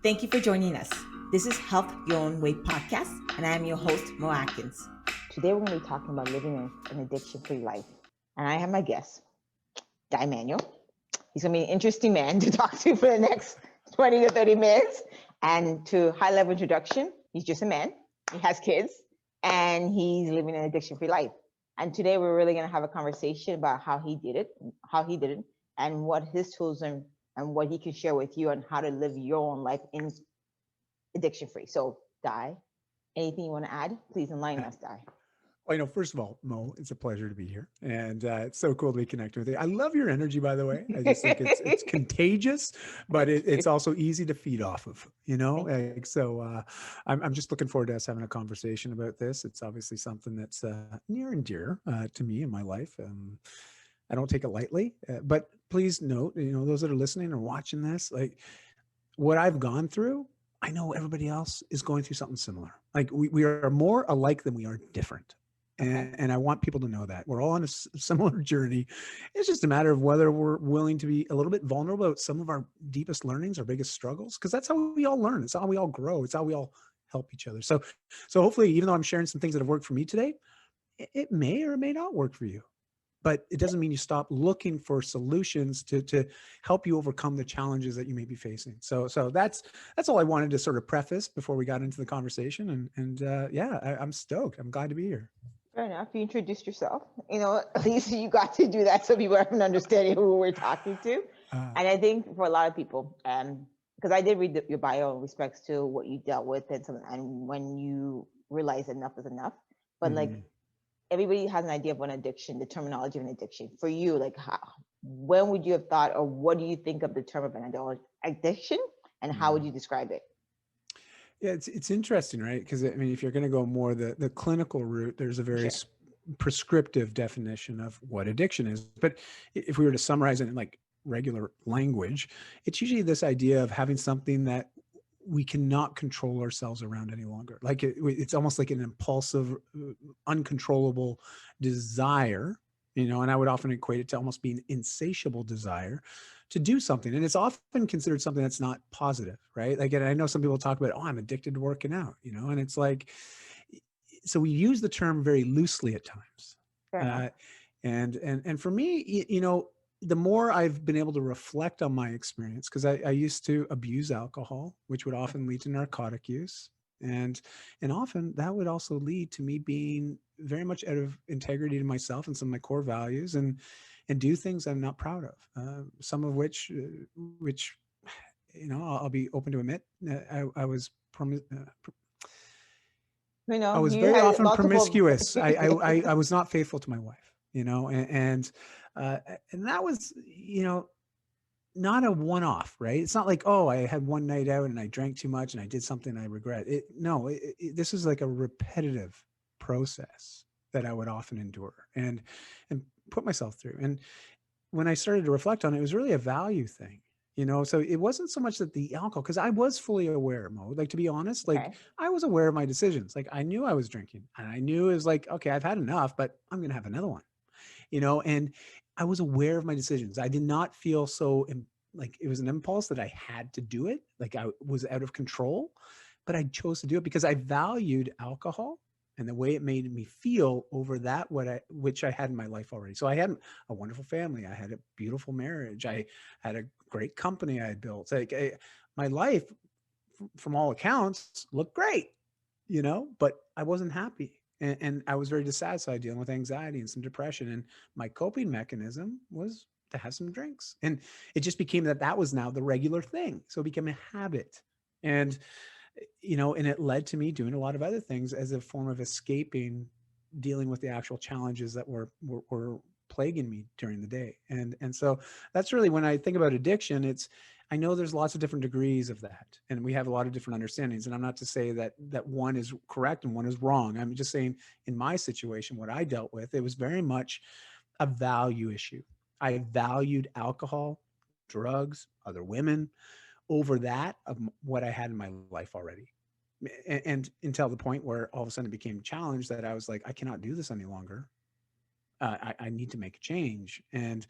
Thank you for joining us. This is Health Your Own Way podcast, and I am your host, Mo Atkins. Today we're going to be talking about living an addiction-free life. And I have my guest, Dai Manuel. He's going to be an interesting man to talk to for the next 20 to 30 minutes. And to high-level introduction, he's just a man. He has kids, and he's living an addiction-free life. And today we're really going to have a conversation about how he did it, and what his tools and what he can share with you on how to live your own life in addiction-free. So, Dai, anything you want to add? Please enlighten us, Dai. Well, first of all, Mo, it's a pleasure to be here, and it's so cool to be connected with you. I love your energy, by the way. I just think it's contagious, but it's also easy to feed off of. I'm just looking forward to us having a conversation about this. It's obviously something that's near and dear to me in my life. I don't take it lightly, but please note, those that are listening or watching this, like what I've gone through, I know everybody else is going through something similar. Like we are more alike than we are different. And I want people to know that we're all on a similar journey. It's just a matter of whether we're willing to be a little bit vulnerable about some of our deepest learnings, our biggest struggles, because that's how we all learn. It's how we all grow. It's how we all help each other. So hopefully, even though I'm sharing some things that have worked for me today, it may or may not work for you. But it doesn't mean you stop looking for solutions to help you overcome the challenges that you may be facing. So that's all I wanted to sort of preface before we got into the conversation. I'm stoked. I'm glad to be here. Fair enough. You introduced yourself. At least you got to do that so people have an understanding who we're talking to. And I think for a lot of people, because I did read your bio in respects to what you dealt with and when you realize enough is enough. But like everybody has an idea of an addiction, the terminology of an addiction. For you, like when would you have thought, or what do you think of the term of an addiction, and how would you describe it? Yeah, it's interesting, right? Because if you're going to go more the clinical route, there's a very prescriptive definition of what addiction is. But if we were to summarize it in like regular language, it's usually this idea of having something that we cannot control ourselves around any longer. Like it's almost like an impulsive, uncontrollable desire, and I would often equate it to almost being insatiable desire to do something. And it's often considered something that's not positive, right? Like, and I know some people talk about, I'm addicted to working out, and it's like, so we use the term very loosely at times. And for me, the more I've been able to reflect on my experience, because I used to abuse alcohol, which would often lead to narcotic use. And often that would also lead to me being very much out of integrity to myself and some of my core values and do things I'm not proud of. Some of which, I'll be open to admit, I was I was very often promiscuous. I was not faithful to my wife, and that was, not a one-off, right? It's not like, I had one night out and I drank too much and I did something I regret. This is like a repetitive process that I would often endure and put myself through. And when I started to reflect on it, it was really a value thing. So it wasn't so much that the alcohol, because I was fully aware, Mo, like to be honest, like I was aware of my decisions. Like I knew I was drinking and I knew it was like, okay, I've had enough, but I'm going to have another one, and I was aware of my decisions. I did not feel so like it was an impulse that I had to do it. Like I was out of control, but I chose to do it because I valued alcohol and the way it made me feel over that which I had in my life already. So I had a wonderful family. I had a beautiful marriage. I had a great company I had built. My life, from all accounts, looked great, but I wasn't happy. And I was very dissatisfied, dealing with anxiety and some depression. And my coping mechanism was to have some drinks. And it just became that was now the regular thing. So it became a habit. And and it led to me doing a lot of other things as a form of escaping dealing with the actual challenges that were plaguing me during the day. And so that's really, when I think about addiction, I know there's lots of different degrees of that, and we have a lot of different understandings. And I'm not to say that one is correct and one is wrong. I'm just saying, in my situation, what I dealt with, it was very much a value issue. I valued alcohol, drugs, other women over that of what I had in my life already. And until the point where all of a sudden it became a challenge that I was like, I cannot do this any longer. I need to make a change. And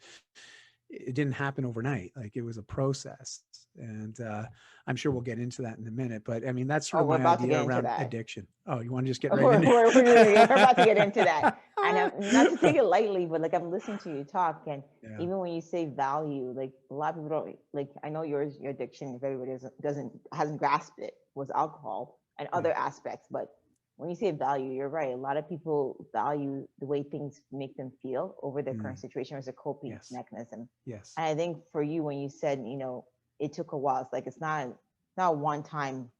it didn't happen overnight. Like it was a process. And I'm sure we'll get into that in a minute. But I mean, that's sort Oh, of we're my about to idea get into around that. addiction. Oh, you want to just get right We're, into we're, we're about to get into that. And not to take it lightly, but like I'm listening to you talk, and Yeah. even when you say value, like a lot of people don't like. I know your addiction, if everybody hasn't grasped it, was alcohol and other aspects. But when you say value, you're right. A lot of people value the way things make them feel over their current situation as a coping mechanism. Yes. And I think for you, when you said, it took a while, it's like it's not a one time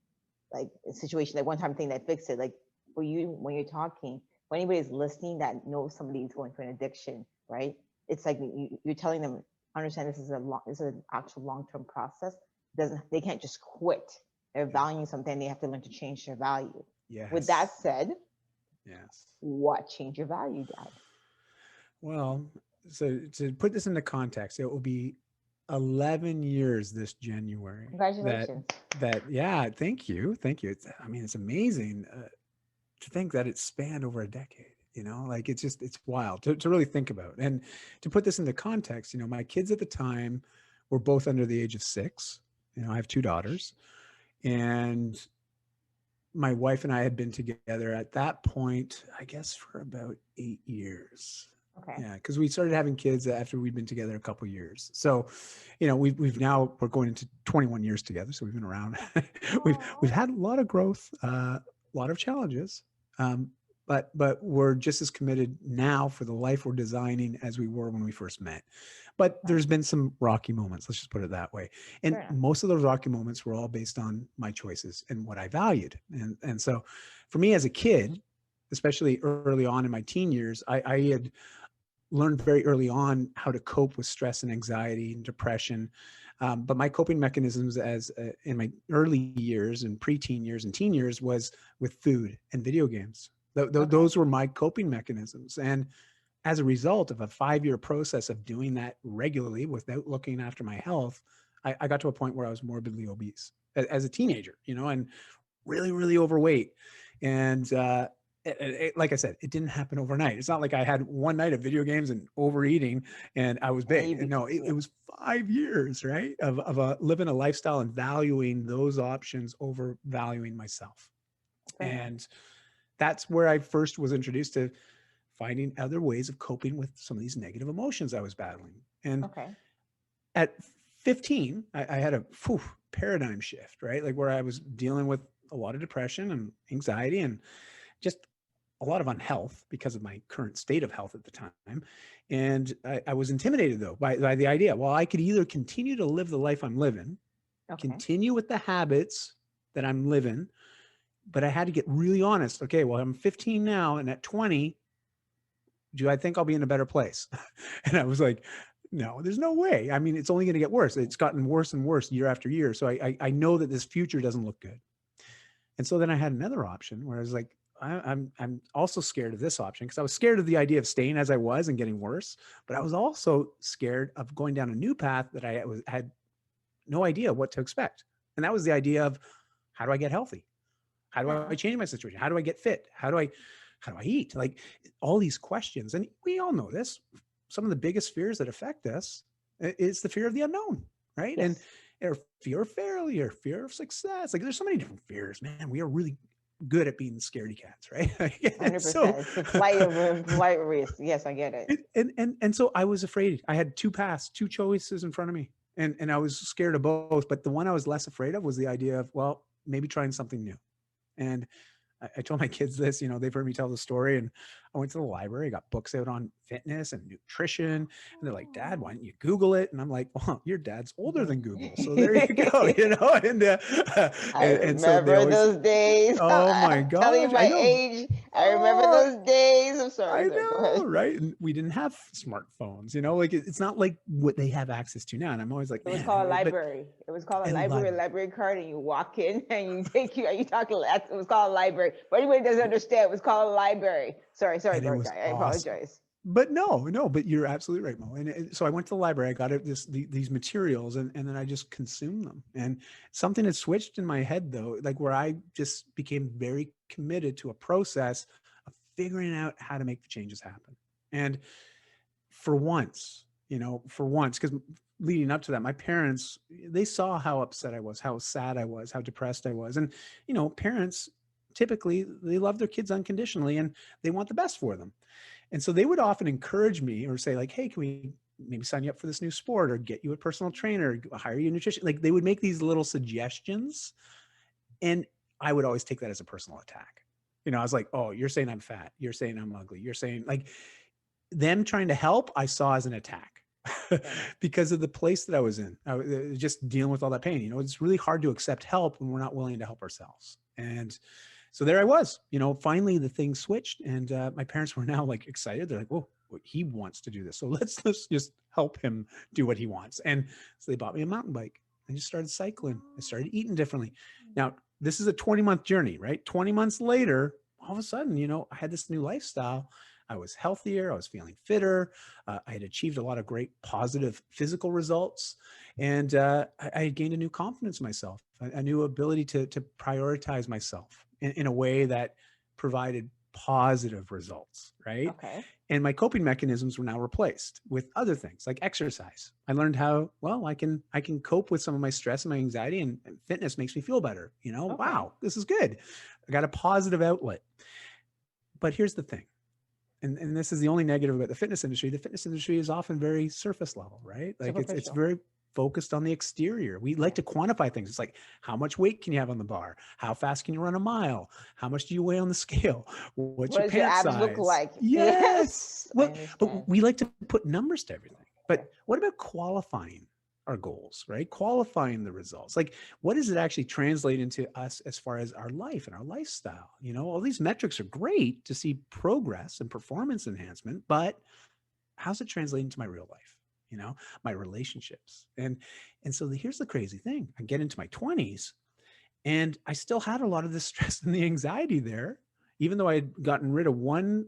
like a situation, like one time thing that fixed it. Like for you, when you're talking, when anybody's listening that knows somebody is going through an addiction, right? It's like you're telling them, understand this is an actual long-term process. They can't just quit. They're valuing something. They have to learn to change their value. Yes. With that said, yes. What changed your value, Dad? Well, so to put this into context, it will be 11 years this January. Congratulations. Yeah, thank you. I mean, it's amazing to think that it spanned over a decade. Like it's wild to really think about. And to put this into context, my kids at the time were both under the age of 6. I have 2 daughters, and my wife and I had been together at that point, I guess, for about 8 years. Okay. Yeah, because we started having kids after we'd been together a couple of years. So, we're going into 21 years together. So we've been around. we've had a lot of growth, a lot of challenges, but we're just as committed now for the life we're designing as we were when we first met. But there's been some rocky moments. Let's just put it that way. And most of those rocky moments were all based on my choices and what I valued. And so, for me as a kid, especially early on in my teen years, I had learned very early on how to cope with stress and anxiety and depression. But my coping mechanisms in my early years and preteen years and teen years was with food and video games. Those were my coping mechanisms. And as a result of a 5-year process of doing that regularly without looking after my health, I got to a point where I was morbidly obese as a teenager, and really, really overweight. And like I said, it didn't happen overnight. It's not like I had one night of video games and overeating and I was big. No, it was 5 years, right, of living a lifestyle and valuing those options over valuing myself. And that's where I first was introduced to finding other ways of coping with some of these negative emotions I was battling. And at 15, I had a paradigm shift, right? Like where I was dealing with a lot of depression and anxiety and just a lot of unhealth because of my current state of health at the time. And I was intimidated though by the idea, well, I could either continue to live the life I'm living, continue with the habits that I'm living, but I had to get really honest. Okay, well, I'm 15 now, and at 20, do I think I'll be in a better place? And I was like, no, there's no way. I mean, it's only going to get worse. It's gotten worse and worse year after year. So I know that this future doesn't look good. And so then I had another option where I was like, I'm also scared of this option because I was scared of the idea of staying as I was and getting worse. But I was also scared of going down a new path that I had no idea what to expect. And that was the idea of, how do I get healthy? How do I change my situation? How do I get fit? How do I eat? Like all these questions. And we all know this. Some of the biggest fears that affect us is the fear of the unknown, right? Yes. And fear of failure, fear of success. Like there's so many different fears, man. We are really good at being scaredy cats, right? 100%. So, it's the flight risk. Yes, I get it. And so I was afraid. I had 2 paths, 2 choices in front of me. And I was scared of both. But the one I was less afraid of was the idea of, well, maybe trying something new. And I told my kids this, they've heard me tell the story, and I went to the library, got books out on fitness and nutrition. And they're like, Dad, why don't you Google it? And I'm like, well, your dad's older than Google. So there you go, I remember those days. Oh my gosh. Telling you my age. I remember those days. I'm sorry. Go ahead. Right. And we didn't have smartphones, like it's not like what they have access to now. And I'm always like, it was called a library. It was called a library card, and you walk in and you talk. It was called a library. For anybody who doesn't understand, it was called a library. Sorry, I apologize. But but you're absolutely right, Mo. And so I went to the library, I got these materials, and then I just consumed them. And something had switched in my head though, like where I just became very committed to a process of figuring out how to make the changes happen. And for once, you know, for once, because leading up to that, my parents, they saw how upset I was, how sad I was, how depressed I was. And, you know, parents typically, they love their kids unconditionally and they want the best for them. And so they would often encourage me or say like, hey, can we maybe sign you up for this new sport or get you a personal trainer, hire you a nutrition? Like they would make these little suggestions. And I would always take that as a personal attack. You know, I was like, oh, you're saying I'm fat. You're saying I'm ugly. You're saying like them trying to help, I saw as an attack because of the place that I was in. I was just dealing with all that pain. You know, it's really hard to accept help when we're not willing to help ourselves. And so there I was, you know, finally the thing switched and my parents were now like excited. They're like, whoa, he wants to do this. So let's just help him do what he wants. And so they bought me a mountain bike. I just started cycling. I started eating differently. Now, this is a 20-month journey, right? 20 months later, all of a sudden, you know, I had this new lifestyle. I was healthier. I was feeling fitter. I had achieved a lot of great positive physical results. And I had gained a new confidence in myself, a new ability to prioritize myself in a way that provided positive results, right? Okay. And my coping mechanisms were now replaced with other things like exercise. I learned how, well, I can cope with some of my stress and my anxiety, and fitness makes me feel better. You know, Okay. wow, this is good. I got a positive outlet. But here's the thing. And this is the only negative about the fitness industry. The fitness industry is often very surface level, right? Like it's very focused on the exterior. We like to quantify things. It's like, how much weight can you have on the bar? How fast can you run a mile? How much do you weigh on the scale? What's your pant abs size? look like? Yes. Well, but understand. we like to put numbers to everything. But Okay. what about qualifying our goals, right? Qualifying the results. Like, what does it actually translate into us as far as our life and our lifestyle? You know, all these metrics are great to see progress and performance enhancement, but how's it translate into my real life? You know, my relationships. And so here's the crazy thing. I get into my 20s and I still had a lot of the stress and the anxiety there, even though I had gotten rid of one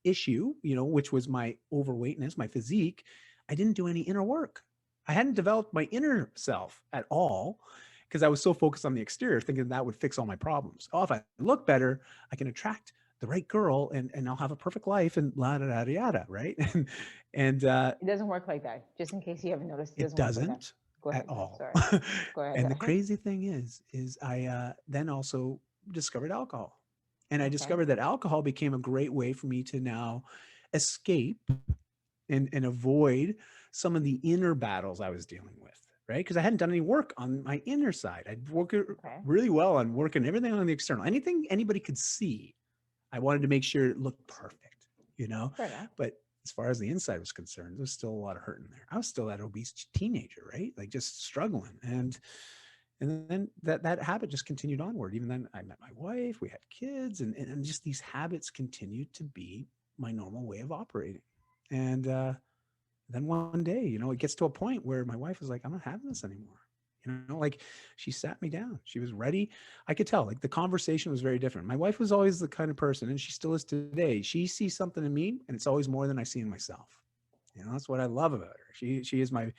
issue, you know, which was my overweightness, my physique. I didn't do any inner work. I hadn't developed my inner self at all because I was so focused on the exterior, thinking that would fix all my problems. Oh, if I look better, I can attract the right girl and I'll have a perfect life and la da da yada, right? And it doesn't work like that. Just in case you haven't noticed, it doesn't work like doesn't Go ahead. at all. Sorry. Go ahead. And the crazy thing is I then also discovered alcohol. And I discovered that alcohol became a great way for me to now escape and avoid some of the inner battles I was dealing with, right? Because I hadn't done any work on my inner side. I'd worked really well on working everything on the external. Anything anybody could see, I wanted to make sure it looked perfect, you know? But as far as the inside was concerned, there was still a lot of hurt in there. I was still that obese teenager, right? Like just struggling. And then that habit just continued onward. Even then I met my wife, we had kids, and just these habits continued to be my normal way of operating. And then one day, you know, it gets to a point where my wife was like, I'm not having this anymore. You know, like she sat me down. She was ready. I could tell like the conversation was very different. My wife was always the kind of person, and she still is today. She sees something in me and it's always more than I see in myself. You know, that's what I love about her. She is my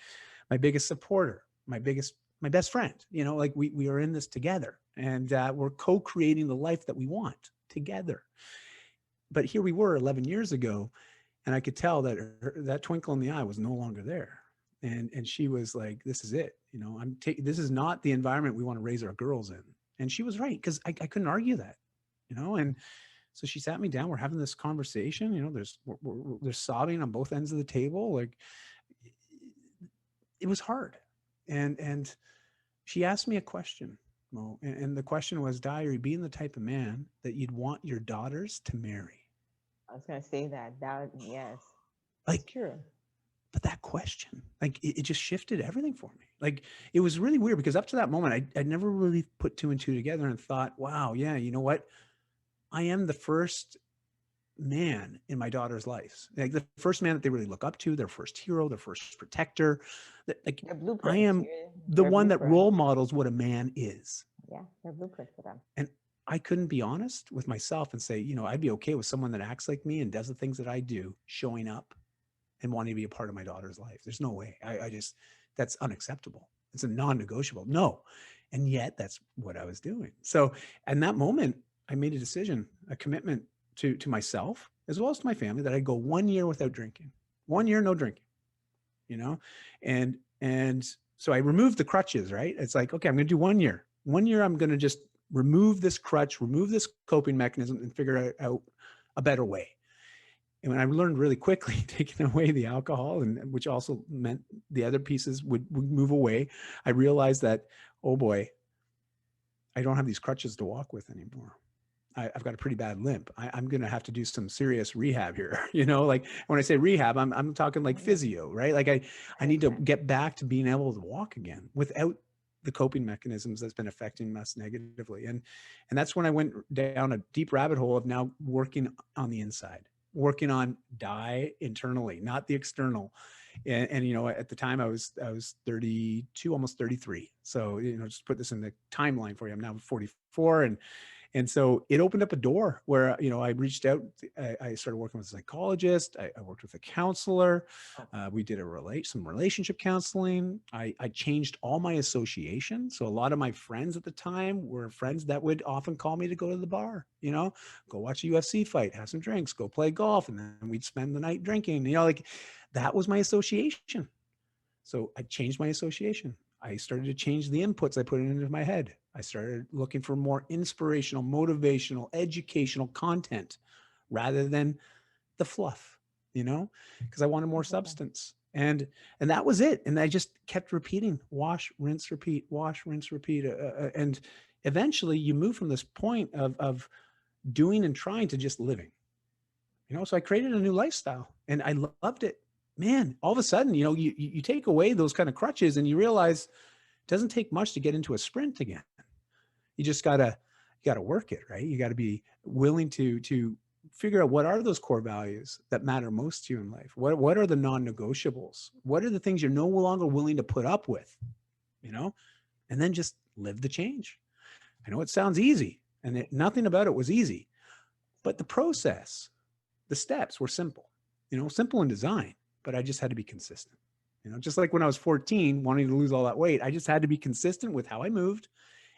biggest supporter, my best friend. You know, like we are in this together and we're co-creating the life that we want together. But here we were 11 years ago, and I could tell that that twinkle in the eye was no longer there. And she was like, this is it. You know, this is not the environment we want to raise our girls in. And she was right, because I couldn't argue that, you know. And so she sat me down. We're having this conversation. You know, there's sobbing on both ends of the table. Like it was hard. And she asked me a question, Mo, and the question was, Dai, are you being the type of man that you'd want your daughters to marry? I was going to say that. Yes. Like, true. But that question, like it just shifted everything for me. Like it was really weird because up to that moment, I'd never really put two and two together and thought, wow, yeah, you know what? I am the first man in my daughter's life. Like the first man that they really look up to, their first hero, their first protector. Like I am the one that role models what a man is. Yeah, they're blueprint for them. And I couldn't be honest with myself and say, you know, I'd be okay with someone that acts like me and does the things that I do, showing up and wanting to be a part of my daughter's life. There's no way. I just, that's unacceptable. It's a non-negotiable. No. And yet that's what I was doing. So in that moment, I made a decision, a commitment to myself, as well as to my family, that I'd go 1 year without drinking. 1 year, no drinking. you know? And so I removed the crutches, right? It's like, okay, I'm going to do 1 year. 1 year, I'm going to just remove this crutch, remove this coping mechanism, and figure out a better way. And when I learned really quickly, taking away the alcohol, and which also meant the other pieces would move away, I realized that, oh boy, I don't have these crutches to walk with anymore. I've got a pretty bad limp. I'm going to have to do some serious rehab here. You know, like when I say rehab, I'm talking like physio, right? Like I need to get back to being able to walk again without the coping mechanisms that's been affecting us negatively. And that's when I went down a deep rabbit hole of now working on the inside, working on Dai internally, not the external. And you know, at the time I was 32, almost 33. So, you know, just put this in the timeline for you. I'm now 44, and so it opened up a door where, you know, I reached out. I started working with a psychologist. I worked with a counselor. We did some relationship counseling. I changed all my association. So a lot of my friends at the time were friends that would often call me to go to the bar, you know, go watch a UFC fight, have some drinks, go play golf. And then we'd spend the night drinking, you know, like that was my association. So I changed my association. I started to change the inputs I put into my head. I started looking for more inspirational, motivational, educational content rather than the fluff, you know, because I wanted more substance. And that was it. And I just kept repeating, wash, rinse, repeat, wash, rinse, repeat. And eventually you move from this point of doing and trying to just living, you know. So I created a new lifestyle and I loved it. Man, all of a sudden, you know, you take away those kind of crutches and you realize it doesn't take much to get into a sprint again. You just gotta work it, right? You got to be willing to figure out what are those core values that matter most to you in life. What are the non-negotiables? What are the things you're no longer willing to put up with, you know? And then just live the change. I know it sounds easy, and nothing about it was easy, but the process, the steps were simple, you know, simple in design, but I just had to be consistent. You know, just like when I was 14, wanting to lose all that weight, I just had to be consistent with how I moved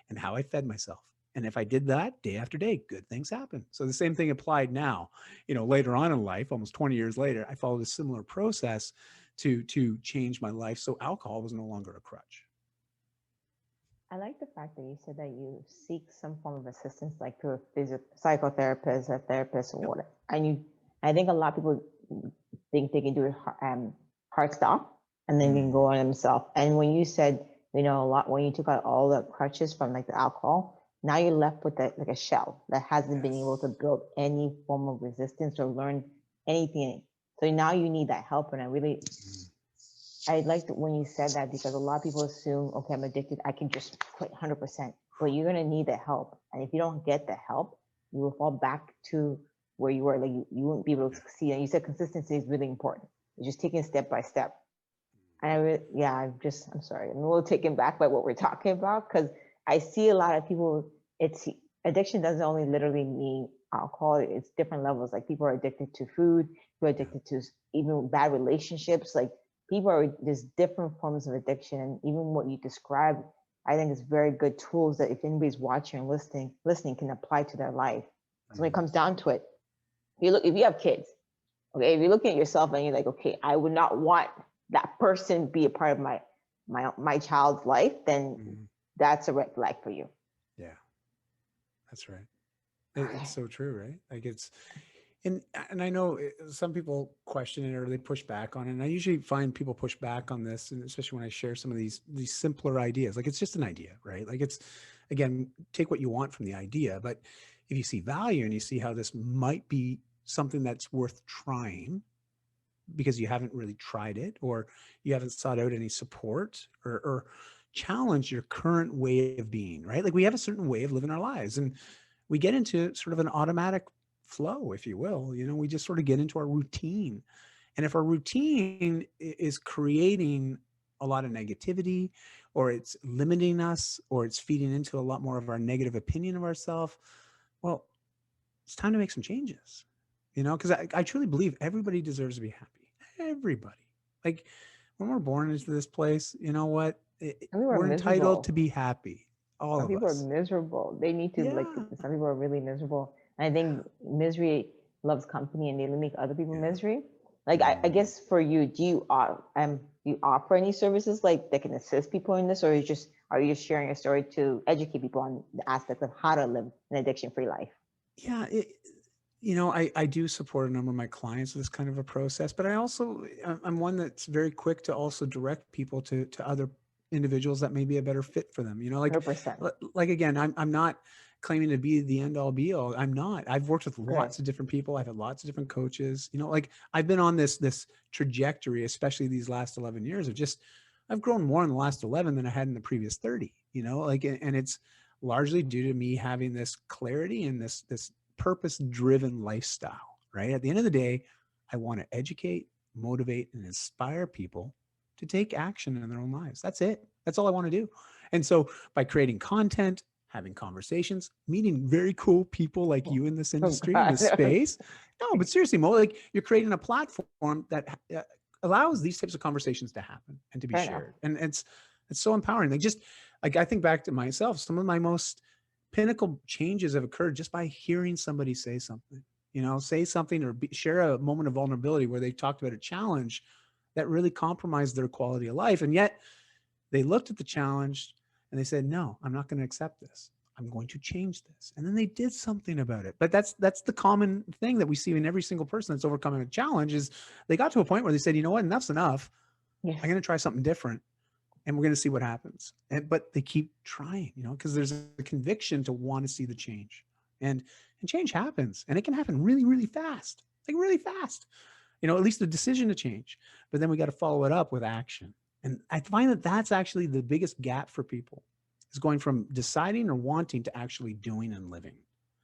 and how I fed myself. And if I did that day after day, good things happen. So the same thing applied now, you know, later on in life, almost 20 years later, I followed a similar process to change my life. So alcohol was no longer a crutch. I like the fact that you said that you seek some form of assistance, like through a psychotherapist, a therapist, or whatever. And I think a lot of people think they can do it hard stop and then they can go on themselves. And when you said, you know, when you took out all the crutches from like the alcohol, now you're left with like a shell that hasn't been able to build any form of resistance or learn anything. So now you need that help. And I liked when you said that, because a lot of people assume, okay, I'm addicted, I can just quit 100%, but you're going to need the help. And if you don't get the help, you will fall back to where you were. Like you won't be able to succeed. And you said consistency is really important. You're just taking step by step. And I'm sorry, I'm a little taken back by what we're talking about, because I see a lot of people, addiction doesn't only literally mean alcohol, it's different levels. Like people are addicted to food, people are addicted to even bad relationships. Like there's different forms of addiction. And even what you described, I think is very good tools that if anybody's watching and listening can apply to their life. So when it comes down to it, if you have kids, okay, if you're looking at yourself and you're like, okay, I would not want that person be a part of my child's life, then that's a red flag for you. Yeah, that's right. It's so true, right? Like and I know some people question it or they push back on it. And I usually find people push back on this, and especially when I share some of these simpler ideas. Like it's just an idea, right? Like it's, again, take what you want from the idea, but if you see value and you see how this might be something that's worth trying because you haven't really tried it, or you haven't sought out any support or challenge your current way of being, right? Like we have a certain way of living our lives, and we get into sort of an automatic flow, if you will. You know, we just sort of get into our routine. And if our routine is creating a lot of negativity, or it's limiting us, or it's feeding into a lot more of our negative opinion of ourselves, well, it's time to make some changes, you know, because I truly believe everybody deserves to be happy. Everybody. Like when we're born into this place, you know what? We're entitled to be happy. Some people are miserable. They need to some people are really miserable. And I think misery loves company, and they make other people misery. Like, I guess for you, do you offer any services like that can assist people in this, or are you just sharing a story to educate people on the aspects of how to live an addiction-free life? Yeah, I do support a number of my clients with this kind of a process, but I'm one that's very quick to also direct people to other individuals that may be a better fit for them. 100%. Like again, I'm not claiming to be the end all be all. I'm not. I've worked with Good. lots of different people. I've had lots of different coaches. Like I've been on this trajectory, especially these last 11 years of just I've grown more in the last 11 than I had in the previous 30. And it's largely due to me having this clarity and this purpose-driven lifestyle, right? At the end of the day, I want to educate, motivate, and inspire people to take action in their own lives. That's it. That's all I want to do. And so by creating content, having conversations, meeting very cool people like you in this industry, in this space. No, but seriously, Mo, like you're creating a platform that allows these types of conversations to happen and to be shared. And it's so empowering. Like I think back to myself, some of my most pinnacle changes have occurred just by hearing somebody say something, say something or share a moment of vulnerability where they talked about a challenge that really compromised their quality of life. And yet they looked at the challenge and they said, no, I'm not going to accept this. I'm going to change this. And then they did something about it. But that's the common thing that we see in every single person that's overcoming a challenge is they got to a point where they said, you know what, enough's enough. Yes. I'm going to try something different. And we're going to see what happens. But they keep trying, because there's a conviction to want to see the change. And change happens. And it can happen really, really fast. Like really fast. At least the decision to change. But then we got to follow it up with action. And I find that that's actually the biggest gap for people is going from deciding or wanting to actually doing and living.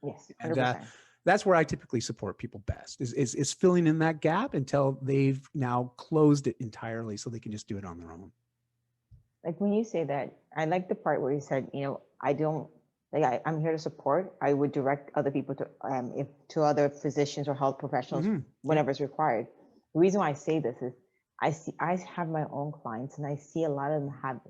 Yes, 100%. And that's where I typically support people best is filling in that gap until they've now closed it entirely so they can just do it on their own. Like when you say that, I like the part where you said, I'm here to support. I would direct other people to other physicians or health professionals whenever it's required. The reason why I say this is I have my own clients and I see a lot of them have,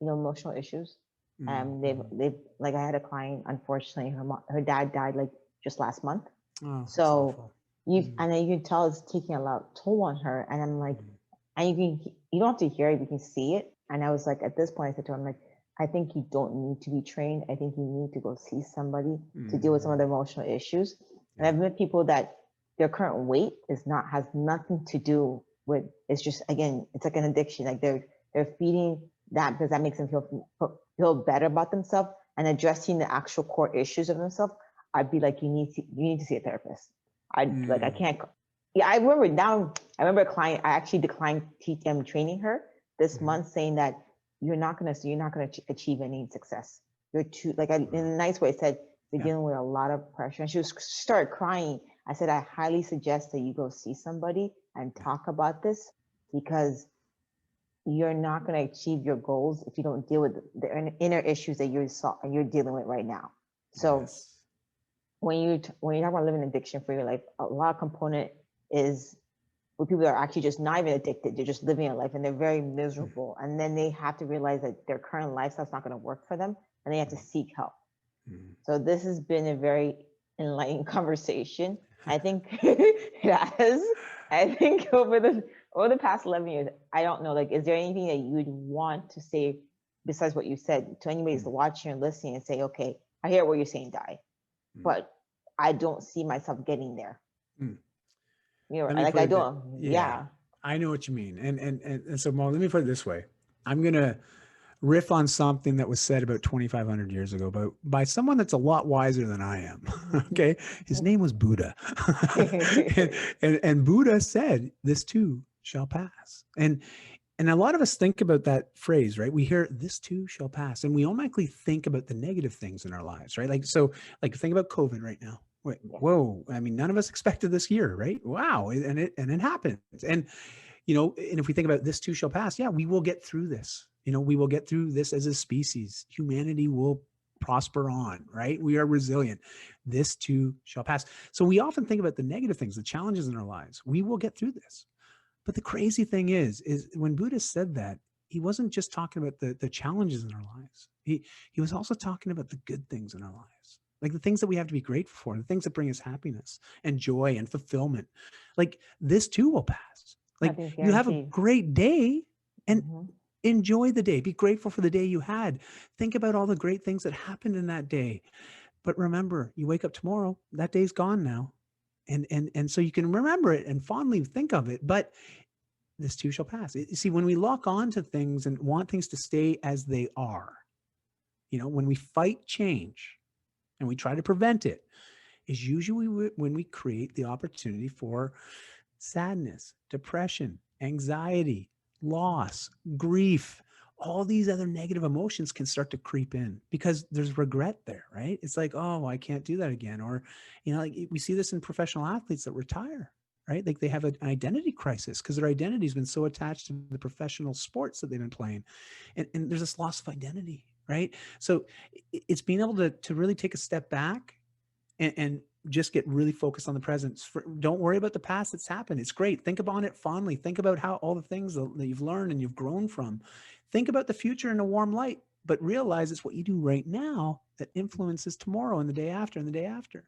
emotional issues. They've like I had a client, unfortunately, her dad died like just last month. Oh, so and then you can tell it's taking a lot of toll on her. And I'm like, and you don't have to hear it, you can see it. And I was like, at this point, I said to her, I'm like, I think you don't need to be trained. I think you need to go see somebody to deal with some of the emotional issues. And I've met people that their current weight has nothing to do with, it's just, again, it's like an addiction. Like they're feeding that because that makes them feel better about themselves, and addressing the actual core issues of themselves. I'd be like, you need to see a therapist. I can't. Yeah, I remember a client, I actually declined training her this month, saying that you're not gonna achieve any success. You're too, like, in a nice way, I said, you're dealing with a lot of pressure. And she started crying. I said, I highly suggest that you go see somebody and talk about this, because you're not going to achieve your goals if you don't deal with the inner issues that you're dealing with right now. So when you talk about living addiction for your life, a lot of component is where people are actually just not even addicted. They're just living a life and they're very miserable. And then they have to realize that their current lifestyle is not going to work for them, and they have to seek help. So this has been a very enlightening conversation. I think it has. I think over the past 11 years, I don't know, like, is there anything that you would want to say besides what you said to anybody who's watching and listening and say, okay, I hear what you're saying, Dai, but I don't see myself getting there. Like I don't. Yeah. I know what you mean. And so, Mo, let me put it this way. I'm going to riff on something that was said about 2,500 years ago by someone that's a lot wiser than I am. Okay. His name was Buddha. and Buddha said, this too shall pass. And a lot of us think about that phrase, right? We hear this too shall pass. And we automatically think about the negative things in our lives, right? Like think about COVID right now. Whoa. I mean, none of us expected this year, right? Wow. And it happens. And, and if we think about this too shall pass, we will get through this. We will get through this as a species. Humanity will prosper on, right? We are resilient. This too shall pass. So we often think about the negative things, the challenges in our lives. We will get through this. But the crazy thing is when Buddha said that, he wasn't just talking about the challenges in our lives. He was also talking about the good things in our lives. like the things that we have to be grateful for, the things that bring us happiness and joy and fulfillment. Like this too will pass. Like you have a great day and enjoy the day. Be grateful for the day you had. Think about all the great things that happened in that day. But remember, you wake up tomorrow, that day's gone now. And so you can remember it and fondly think of it, but this too shall pass. You see, when we lock on to things and want things to stay as they are, when we fight change and we try to prevent it, is usually when we create the opportunity for sadness, depression, anxiety, loss, grief. All these other negative emotions can start to creep in because there's regret there, right? It's like, oh, I can't do that again. Or, like we see this in professional athletes that retire, right? Like they have an identity crisis because their identity has been so attached to the professional sports that they've been playing. And there's this loss of identity, right? So it's being able to really take a step back and just get really focused on the present. Don't worry about the past that's happened. It's great. Think about it fondly. Think about how all the things that you've learned and you've grown from. Think about the future in a warm light, but realize it's what you do right now that influences tomorrow and the day after and the day after.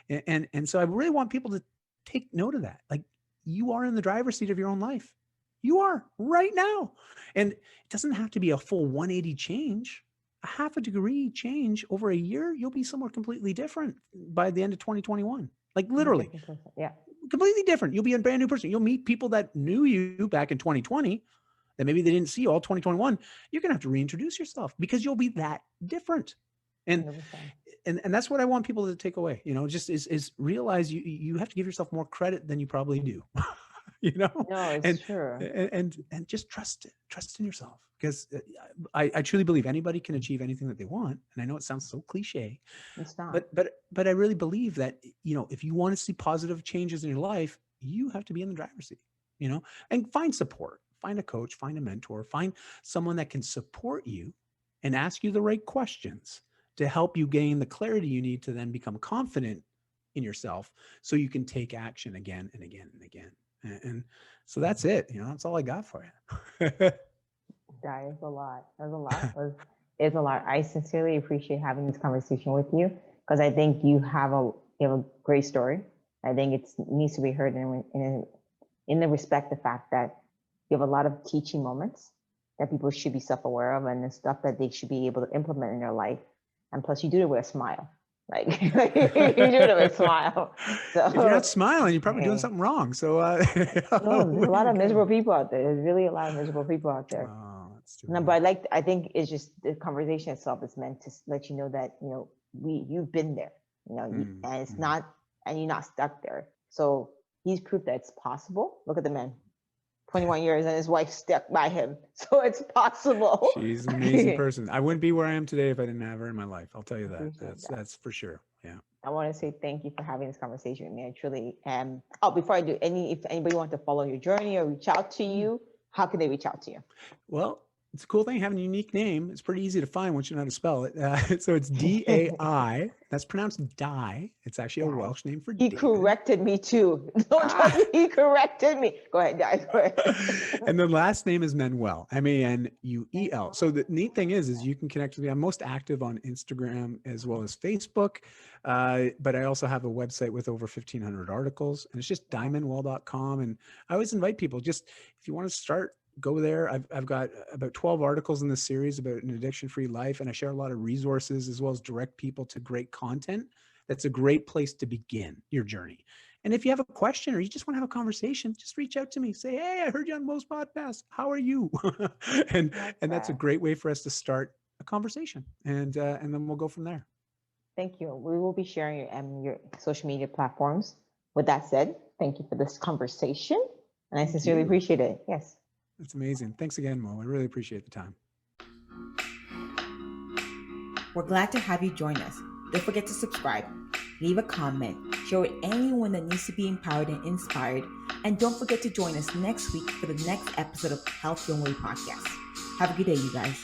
And so I really want people to take note of that. Like you are in the driver's seat of your own life. You are right now. And it doesn't have to be a full 180 change. A half a degree change over a year, you'll be somewhere completely different by the end of 2021. Like literally, completely different. You'll be a brand new person. You'll meet people that knew you back in 2020 that maybe they didn't see you all 2021. You're going to have to reintroduce yourself because you'll be that different. And that's what I want people to take away, just is realize you have to give yourself more credit than you probably do. No, it's true. And just trust in yourself, because I truly believe anybody can achieve anything that they want. And I know it sounds so cliche, it's not. But I really believe that, if you want to see positive changes in your life, you have to be in the driver's seat, and find support, find a coach, find a mentor, find someone that can support you and ask you the right questions to help you gain the clarity you need to then become confident in yourself so you can take action again and again and again. And so that's it. That's all I got for you. That is a lot. It's a lot. I sincerely appreciate having this conversation with you because I think you have a great story. I think it needs to be heard in the respect the fact that you have a lot of teaching moments that people should be self-aware of and the stuff that they should be able to implement in their life. And plus you do it with a smile. Like you do it with a smile. So, if you're not smiling, you're probably doing something wrong. So there's a lot of miserable people out there. There's really a lot of miserable people out there. Oh, that's too No, but I think it's just the conversation itself is meant to let you know that you've been there. And it's not, and you're not stuck there. So he's proof that it's possible. Look at the man. 21 years and his wife stuck by him. So it's possible. She's an amazing person. I wouldn't be where I am today if I didn't have her in my life. I'll tell you that. That's for sure. Yeah. I want to say thank you for having this conversation with me. I truly am. Oh, before I do, if anybody wants to follow your journey or reach out to you, how can they reach out to you? Well, it's a cool thing having a unique name. It's pretty easy to find once you know how to spell it. So it's D-A-I. That's pronounced Dai. It's actually a Welsh name for He David. corrected me too. Don't tell me he corrected me. Go ahead, Dai. Go ahead. And the last name is Manuel, M-A-N-U-E-L. So the neat thing is you can connect with me. I'm most active on Instagram as well as Facebook. But I also have a website with over 1,500 articles, and it's just daimanuel.com. And I always invite people, just if you want to start, go there. I've got about 12 articles in this series about an addiction-free life, and I share a lot of resources as well as direct people to great content. That's a great place to begin your journey. And if you have a question or you just want to have a conversation, just reach out to me. Say, hey, I heard you on Mo's podcast. How are you? and that's a great way for us to start a conversation, and then we'll go from there. Thank you. We will be sharing your social media platforms. With that said, thank you for this conversation, and I sincerely appreciate it. Yes. That's amazing. Thanks again, Mo. I really appreciate the time. We're glad to have you join us. Don't forget to subscribe, leave a comment, share with anyone that needs to be empowered and inspired, and don't forget to join us next week for the next episode of Health Your Way podcast. Have a good day, you guys.